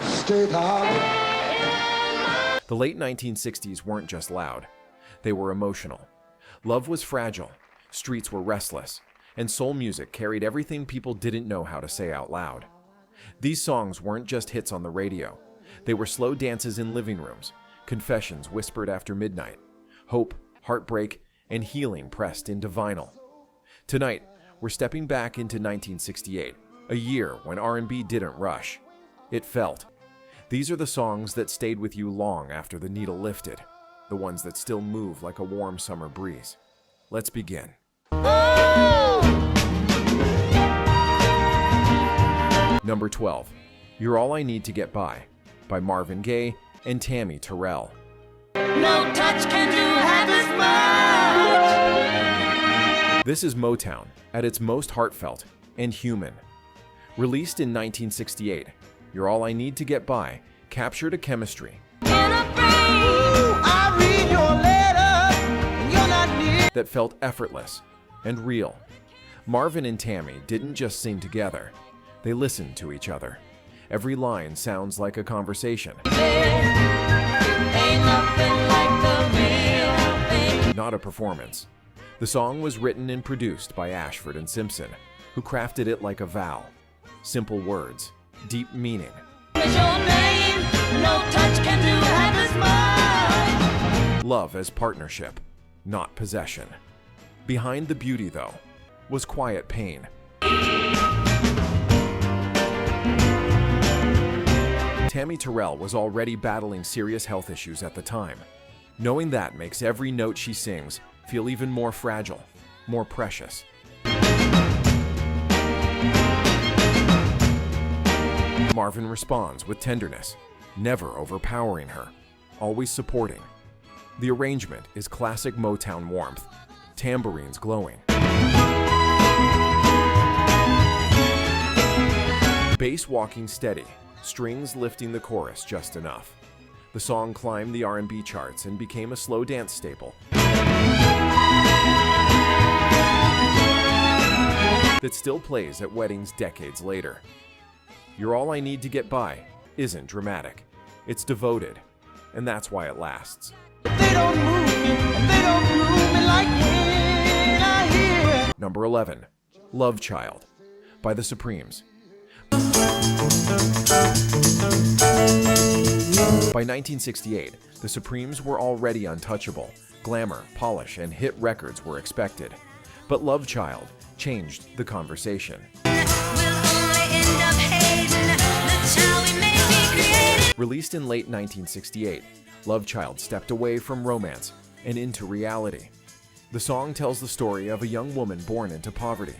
Straight out. The late 1960s weren't just loud. They were emotional. Love was fragile, streets were restless, and soul music carried everything people didn't know how to say out loud. These songs weren't just hits on the radio. They were slow dances in living rooms, confessions whispered after midnight, hope, heartbreak, and healing pressed into vinyl. Tonight, we're stepping back into 1968, a year when R&B didn't rush. It felt. These are the songs that stayed with you long after the needle lifted, the ones that still move like a warm summer breeze. Let's begin. Number 12, You're All I Need to Get By Marvin Gaye and Tammi, Terrell. No touch can do half as much. This is Motown at its most heartfelt and human. Released in 1968, You're All I Need to Get By captured a chemistry that felt effortless and real. Marvin and Tammi didn't just sing together, they listened to each other. Every line sounds like a conversation. Not a performance. The song was written and produced by Ashford and Simpson, who crafted it like a vow. Simple words, deep meaning. Love as partnership, not possession. Behind the beauty, though, was quiet pain. Tammi Terrell was already battling serious health issues at the time. Knowing that makes every note she sings feel even more fragile, more precious. Marvin responds with tenderness, never overpowering her, always supporting. The arrangement is classic Motown warmth, tambourines glowing. Bass walking steady, strings lifting the chorus just enough. The song climbed the R&B charts and became a slow dance staple that still plays at weddings decades later. You're All I Need to Get By isn't dramatic. It's devoted, and that's why it lasts. Number 11, Love Child by the Supremes. By 1968, the Supremes were already untouchable. Glamour, polish, and hit records were expected. But Love Child changed the conversation. Released in late 1968, Love Child stepped away from romance and into reality. The song tells the story of a young woman born into poverty,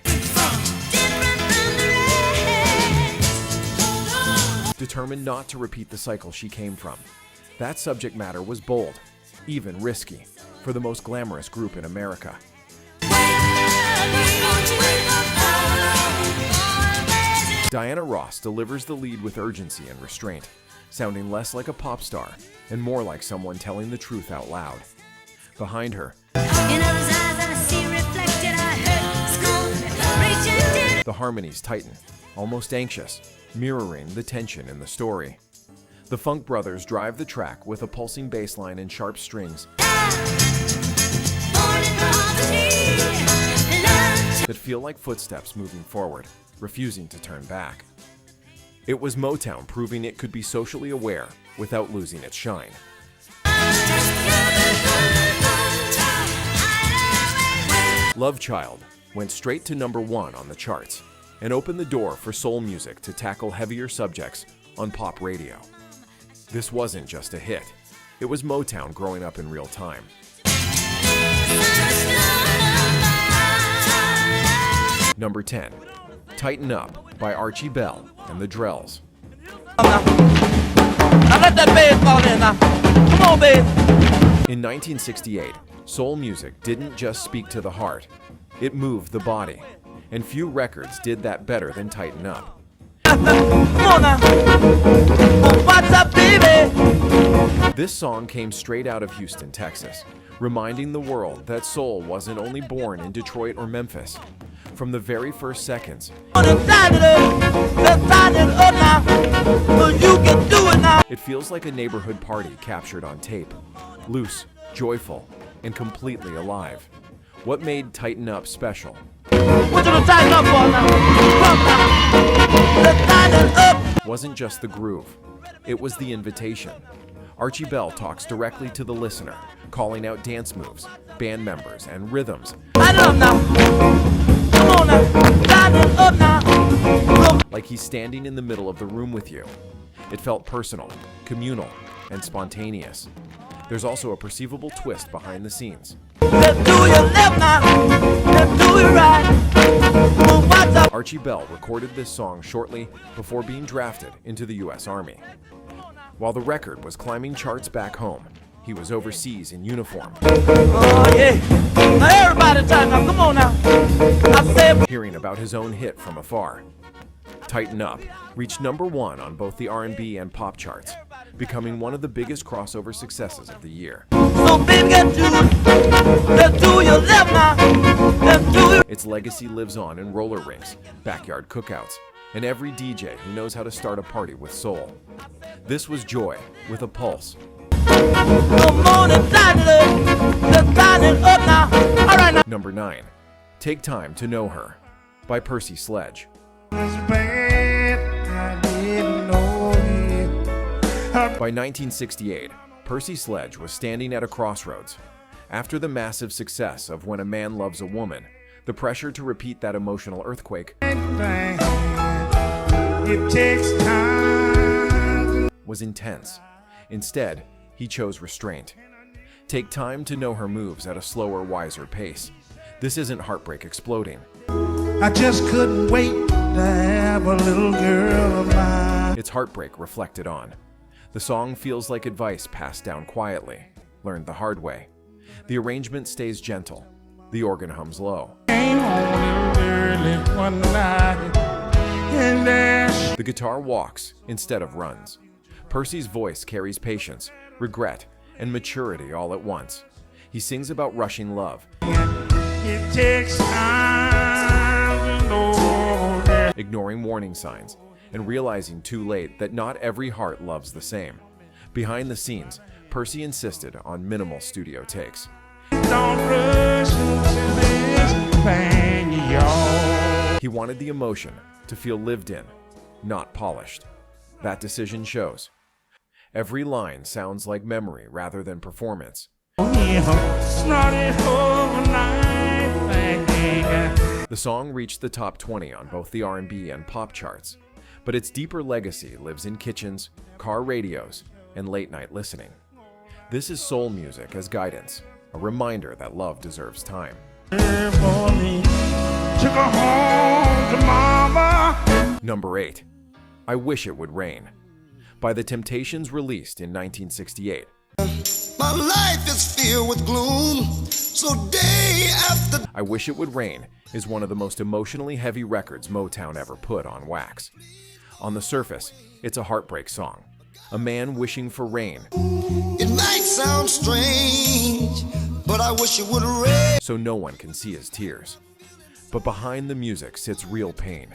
determined not to repeat the cycle she came from. That subject matter was bold, even risky, for the most glamorous group in America. Diana Ross delivers the lead with urgency and restraint, sounding less like a pop star and more like someone telling the truth out loud. Behind her, the harmonies tighten, almost anxious, mirroring the tension in the story. The Funk Brothers drive the track with a pulsing bass line and sharp strings that feel like footsteps moving forward, refusing to turn back. It was Motown proving it could be socially aware without losing its shine. Love Child went straight to number 1 on the charts and opened the door for soul music to tackle heavier subjects on pop radio. This wasn't just a hit. It was Motown growing up in real time. Number 10, Tighten Up by Archie Bell and the Drells. Now let that bass fall in now. Come on, bass. In 1968, soul music didn't just speak to the heart, it moved the body. And few records did that better than Tighten Up. Come on now. What's up, baby? This song came straight out of Houston, Texas, reminding the world that soul wasn't only born in Detroit or Memphis. From the very first seconds, feels like a neighborhood party captured on tape. Loose, joyful, and completely alive. What made Tighten Up special What you gonna tighten up for now? Come now. Let's tighten up. wasn't just the groove, it was the invitation. Archie Bell talks directly to the listener, calling out dance moves, band members, and rhythms Tighten up now. Come on now. Tighten up now. Come. like he's standing in the middle of the room with you. It felt personal, communal, and spontaneous. There's also a perceivable twist behind the scenes. Let's do your left now. Let's do it right. Move what's up. Archie Bell recorded this song shortly before being drafted into the U.S. Army. While the record was climbing charts back home, he was overseas in uniform. Oh yeah. Now everybody tighten up. Come on now. I said. Hearing about his own hit from afar. Tighten Up reached #1 on both the R&B and pop charts, becoming one of the biggest crossover successes of the year. So baby, let's do your left now. Let's do it. Its legacy lives on in roller rinks, backyard cookouts, and every DJ who knows how to start a party with soul. This was Joy with a pulse. Come on and tighten it up. Let's tighten it up now. All right now. #9, Take Time to Know Her by Percy Sledge. By 1968, Percy Sledge was standing at a crossroads. After the massive success of When a Man Loves a Woman, the pressure to repeat that emotional earthquake was intense. Instead, he chose Restraint. Take time to know her moves at a slower, wiser pace. This isn't Heartbreak exploding. I just couldn't wait to have a little girl of mine. It's Heartbreak reflected on. The song feels like advice passed down quietly, learned the hard way. The arrangement stays gentle. The organ hums low. The guitar walks instead of runs. Percy's voice carries patience, regret, and maturity all at once. He sings about rushing love, It takes time to know. ignoring warning signs, and realizing too late that not every heart loves the same. Behind the scenes, Percy insisted on minimal studio takes. Don't rush into this thing, y'all. He wanted the emotion to feel lived in, not polished. That decision shows. Every line sounds like memory rather than performance. The song reached the top 20 on both the R&B and pop charts, but its deeper legacy lives in kitchens, car radios, and late-night listening. This is soul music as guidance, a reminder that love deserves time. #8, I Wish It Would Rain, by The Temptations, released in 1968. My life is filled with gloom, so day after. I Wish It Would Rain is one of the most emotionally heavy records Motown ever put on wax. On the surface, it's a heartbreak song, a man wishing for rain, It might sound strange, but I wish it would rain. so no one can see his tears. But behind the music sits real pain.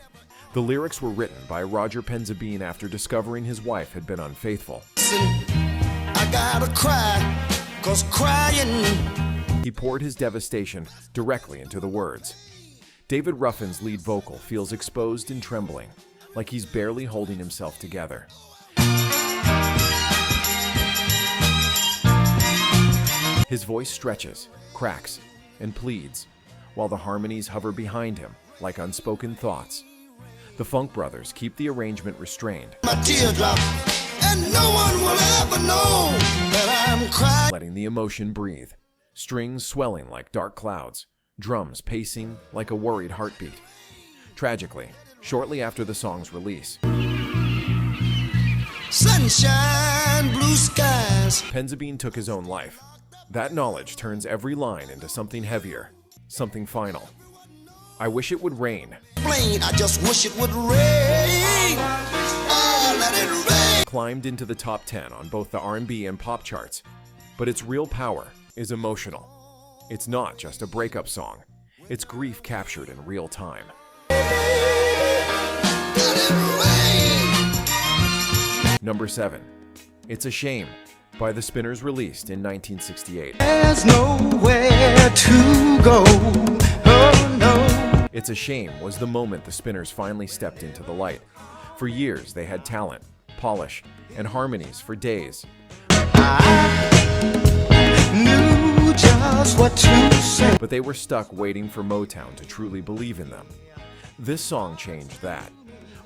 The lyrics were written by Roger Penzabene after discovering his wife had been unfaithful. I gotta cry, 'cause crying. He poured his devastation directly into the words. David Ruffin's lead vocal feels exposed and trembling, like he's barely holding himself together. His voice stretches, cracks, and pleads, while the harmonies hover behind him like unspoken thoughts. The Funk Brothers keep the arrangement restrained, My teardrop, and no one will ever know that I'm crying. letting the emotion breathe. Strings swelling like dark clouds, drums pacing like a worried heartbeat. Tragically, shortly after the song's release, Sunshine, blue skies. Penzabene took his own life. That knowledge turns every line into something heavier, something final. I Wish It Would Rain Plain, I just wish it would rain. Oh, let it rain. climbed into the top 10 on both the R&B and pop charts, but its real power is emotional. It's not just a breakup song, it's grief captured in real time. Let it rain. #7, It's a Shame by the Spinners, released in 1968. There's nowhere to go. Oh no. It's a Shame was the moment the Spinners finally stepped into the light. For years, they had talent, polish, and harmonies for days. Knew just what to say. But they were stuck waiting for Motown to truly believe in them. This song changed that.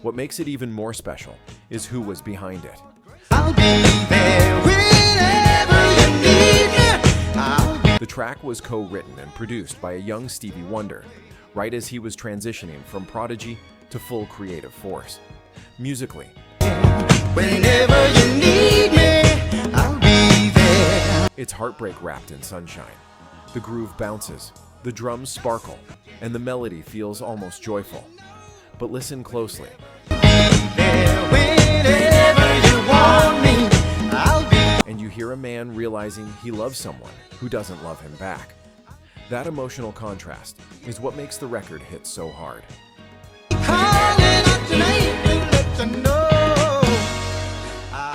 What makes it even more special is who was behind it. I'll be there whenever you need me. The track was co-written and produced by a young Stevie Wonder, right as he was transitioning from prodigy to full creative force. Musically, Whenever you need me, I'll be there. it's Heartbreak wrapped in sunshine. The groove bounces, the drums sparkle, and the melody feels almost joyful. But listen closely. There whenever you want me, I'll be. And you hear a man realizing he loves someone who doesn't love him back. That emotional contrast is what makes the record hit so hard. Calling out your name to let you know.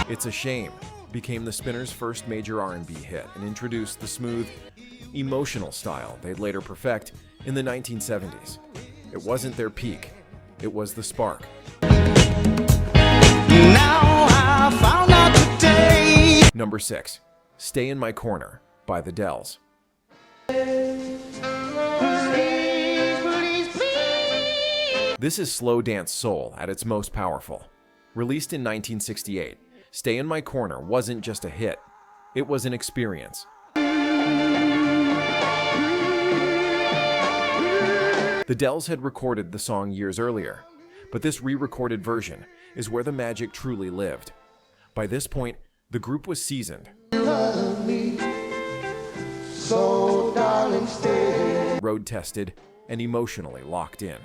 It's a Shame became the Spinners' first major R&B hit and introduced the smooth, emotional style they'd later perfect in the 1970s. It wasn't their peak, it was the spark. Now I found out today. Number 6, Stay in My Corner by the Drells. This is slow dance soul at its most powerful. Released in 1968, Stay in My Corner wasn't just a hit, it was an experience. The Drells had recorded the song years earlier, but this re-recorded version is where the magic truly lived. By this point, the group was seasoned, road-tested, and emotionally locked in.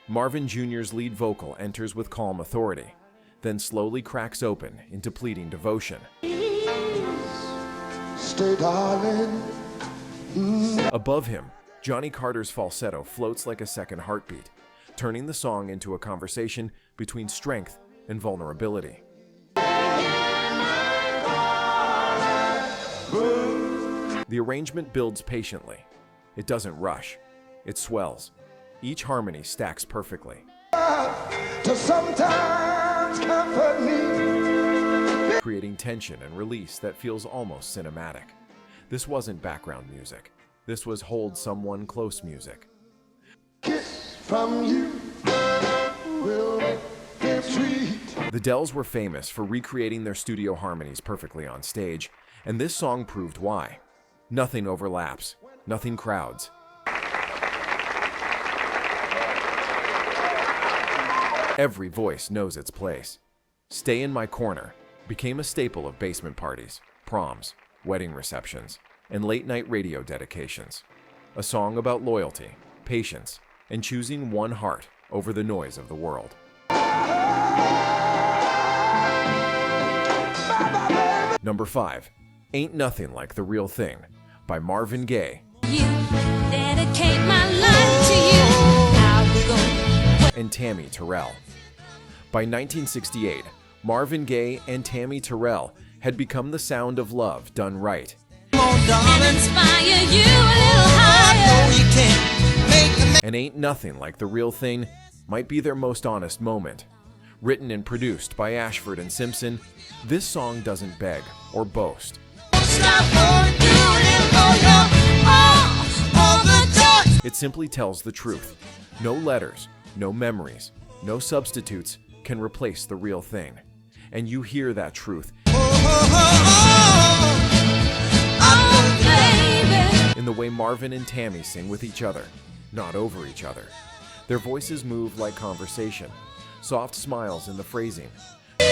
Marvin Jr.'s lead vocal enters with calm authority, then slowly cracks open into pleading devotion. Stay, darling. Above him, Johnny Carter's falsetto floats like a second heartbeat, turning the song into a conversation between strength and vulnerability. The arrangement builds patiently. It doesn't rush. It swells. Each harmony stacks perfectly. To sometimes comfort me. Creating tension and release that feels almost cinematic. This wasn't background music. This was hold someone close music. Kiss from you will be sweet. The Drells were famous for recreating their studio harmonies perfectly on stage, and this song proved why. Nothing overlaps, nothing crowds. Every voice knows its place. Stay in My Corner became a staple of basement parties, proms, wedding receptions, and late-night radio dedications. A song about loyalty, patience, and choosing one heart over the noise of the world. Number 5, Ain't Nothing Like the Real Thing by Marvin Gaye You dedicate my life to you. I'll go. and Tammi Terrell. By 1968, Marvin Gaye and Tammi Terrell had become the sound of love done right. And inspire you a little higher. And Ain't Nothing Like the Real Thing might be their most honest moment. Written and produced by Ashford and Simpson, this song doesn't beg or boast. Stop going through it for your all the joy. It simply tells the truth. No letters, no memories, no substitutes can replace the real thing. And you hear that truth Oh, baby. in the way Marvin and Tammi sing with each other, not over each other. Their voices move like conversation, soft smiles in the phrasing, You're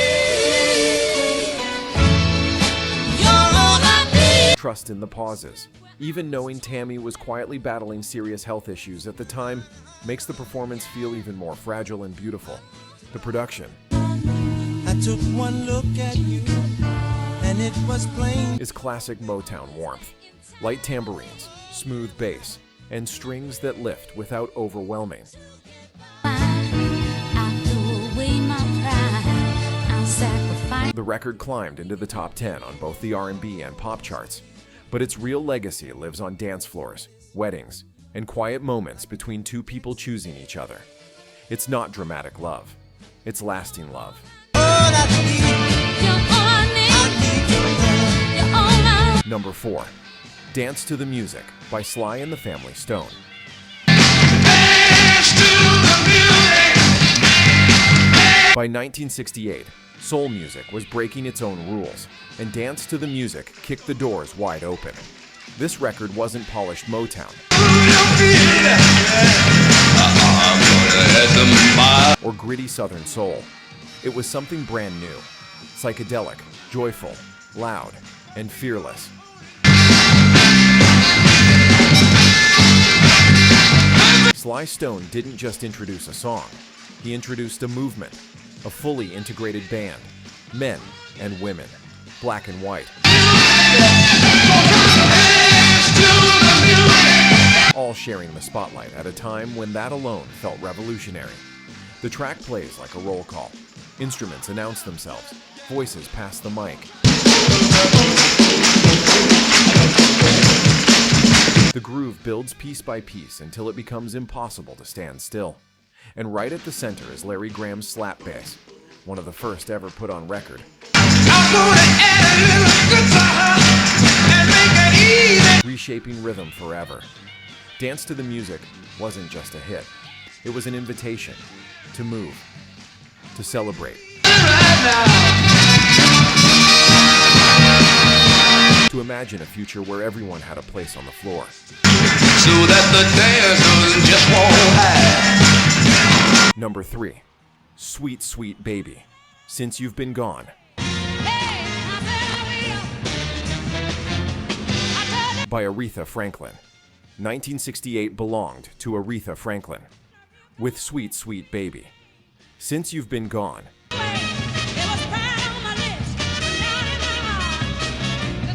all I need. trust in the pauses. Even knowing Tammi was quietly battling serious health issues at the time makes the performance feel even more fragile and beautiful. The production I took one look at you, and it was plain. is classic Motown warmth. Light tambourines, smooth bass, and strings that lift without overwhelming. I'll throw away my pride. I'll sacrifice The record climbed into the top 10 on both the R&B and pop charts, but its real legacy lives on dance floors, weddings, and quiet moments between two people choosing each other. It's not dramatic love, it's lasting love. Number 4, Dance to the Music by Sly and the Family Stone. By 1968, soul music was breaking its own rules, and Dance to the Music kicked the doors wide open. This record wasn't polished Motown or gritty Southern soul. It was something brand new, psychedelic, joyful, loud, and fearless. Sly Stone didn't just introduce a song, he introduced a movement, a fully integrated band, men and women, black and white, all sharing the spotlight at a time when that alone felt revolutionary. The track plays like a roll call. Instruments announce themselves, voices pass the mic. The groove builds piece by piece until it becomes impossible to stand still. And right at the center is Larry Graham's slap bass, one of the first ever put on record. Reshaping rhythm forever. Dance to the Music wasn't just a hit. It was an invitation to move, to celebrate, to imagine a future where everyone had a place on the floor. So that the dancers just won't hide. Number 3, Sweet Sweet Baby, Since You've Been Gone. By Aretha Franklin. 1968 belonged to Aretha Franklin. With Sweet Sweet Baby, Since You've Been Gone.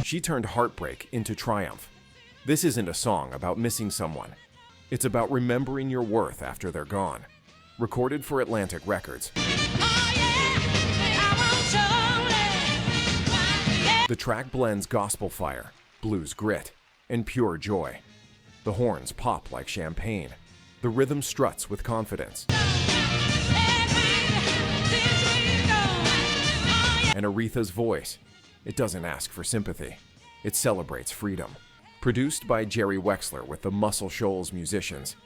She turned heartbreak into triumph. This isn't a song about missing someone. It's about remembering your worth after they're gone. Recorded for Atlantic Records. The track blends gospel fire, blues grit, and pure joy. The horns pop like champagne. The rhythm struts with confidence. And Aretha's voice, it doesn't ask for sympathy. It celebrates freedom. Produced by Jerry Wexler with the Muscle Shoals musicians.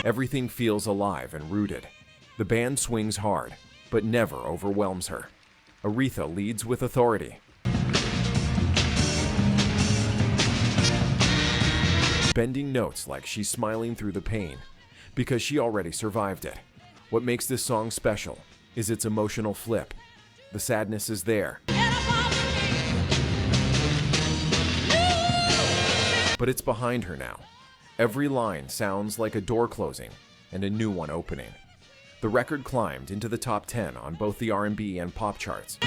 Everything feels alive and rooted. The band swings hard, but never overwhelms her. Aretha leads with authority. Bending notes like she's smiling through the pain, because she already survived it. What makes this song special is its emotional flip. The sadness is there, but it's behind her now. Every line sounds like a door closing and a new one opening. The record climbed into the top 10 on both the R&B and pop charts.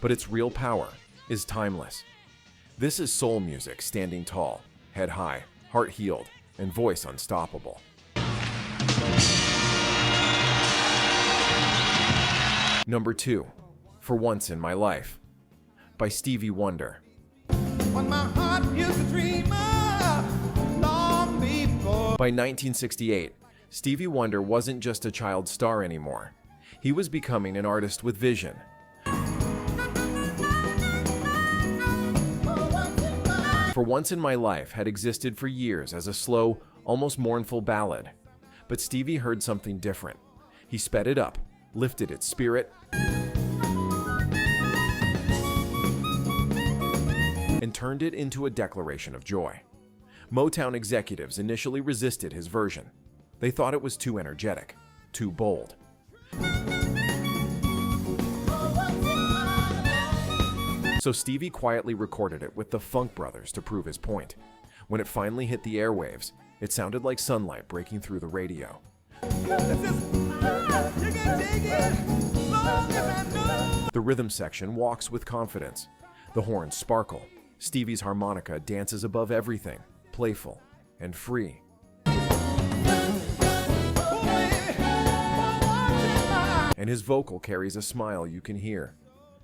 But its real power is timeless. This is soul music standing tall, head high, heart healed, and voice unstoppable. Number 2, For Once in My Life, by Stevie Wonder. What my heart used to dream of long before. By 1968, Stevie Wonder wasn't just a child star anymore. He was becoming an artist with vision. For Once in My Life had existed for years as a slow, almost mournful ballad. But Stevie heard something different. He sped it up, lifted its spirit, and turned it into a declaration of joy. Motown executives initially resisted his version. They thought it was too energetic, too bold. So Stevie quietly recorded it with the Funk Brothers to prove his point. When it finally hit the airwaves, it sounded like sunlight breaking through the radio. The rhythm section walks with confidence. The horns sparkle. Stevie's harmonica dances above everything, playful and free. And his vocal carries a smile you can hear.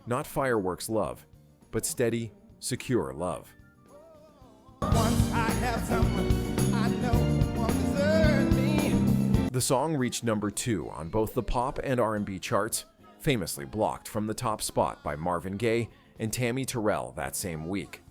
Not fireworks love, but steady, secure love. Once I have someone I know won't desert me. The song reached number 2 on both the pop and R&B charts, famously blocked from the top spot by Marvin Gaye and Tammi Terrell that same week.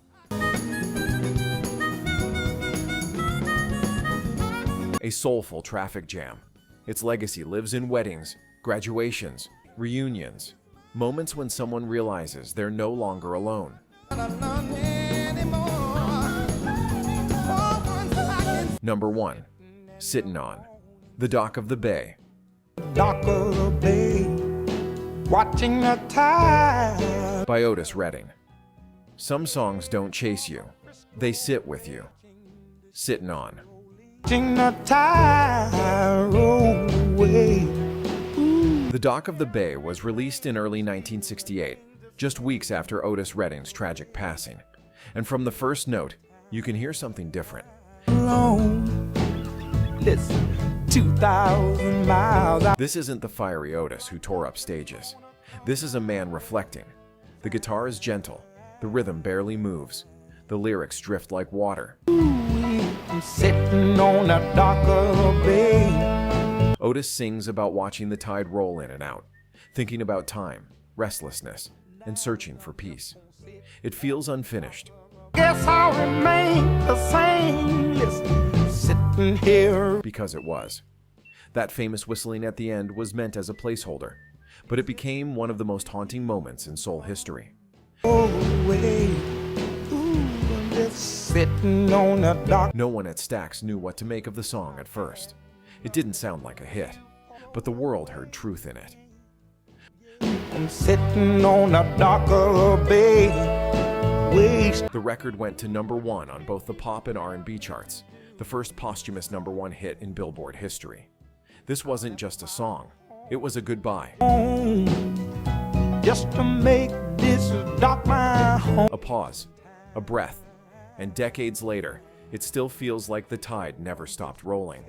A soulful traffic jam. Its legacy lives in weddings, graduations, reunions, moments when someone realizes they're no longer alone. Number 1, Sittin' On, The Dock of the Bay. Dock of the bay, watching the tide. By Otis Redding. Some songs don't chase you, they sit with you. Sittin' On. Watching the tide roll away. The Dock of the Bay was released in early 1968, just weeks after Otis Redding's tragic passing. And from the first note, you can hear something different. Alone. Listen, 2,000 miles out. This isn't the fiery Otis who tore up stages. This is a man reflecting. The guitar is gentle, the rhythm barely moves, the lyrics drift like water. I'm sitting on a dock of the bay. Otis sings about watching the tide roll in and out, thinking about time, restlessness, and searching for peace. It feels unfinished. Guess I'll remain the same. Listen, sitting here. Because it was. That famous whistling at the end was meant as a placeholder, but it became one of the most haunting moments in soul history. Away. Ooh, I'm just sitting on a dock. No one at Stax knew what to make of the song at first. It didn't sound like a hit, but the world heard truth in it. I'm sitting on a dock of the bay. The record went to number 1 on both the pop and R&B charts, the first posthumous number 1 hit in Billboard history. This wasn't just a song, it was a goodbye. Just to make this dock my home. A pause, a breath, and decades later, it still feels like the tide never stopped rolling.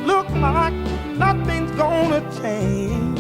Look like nothing's gonna change.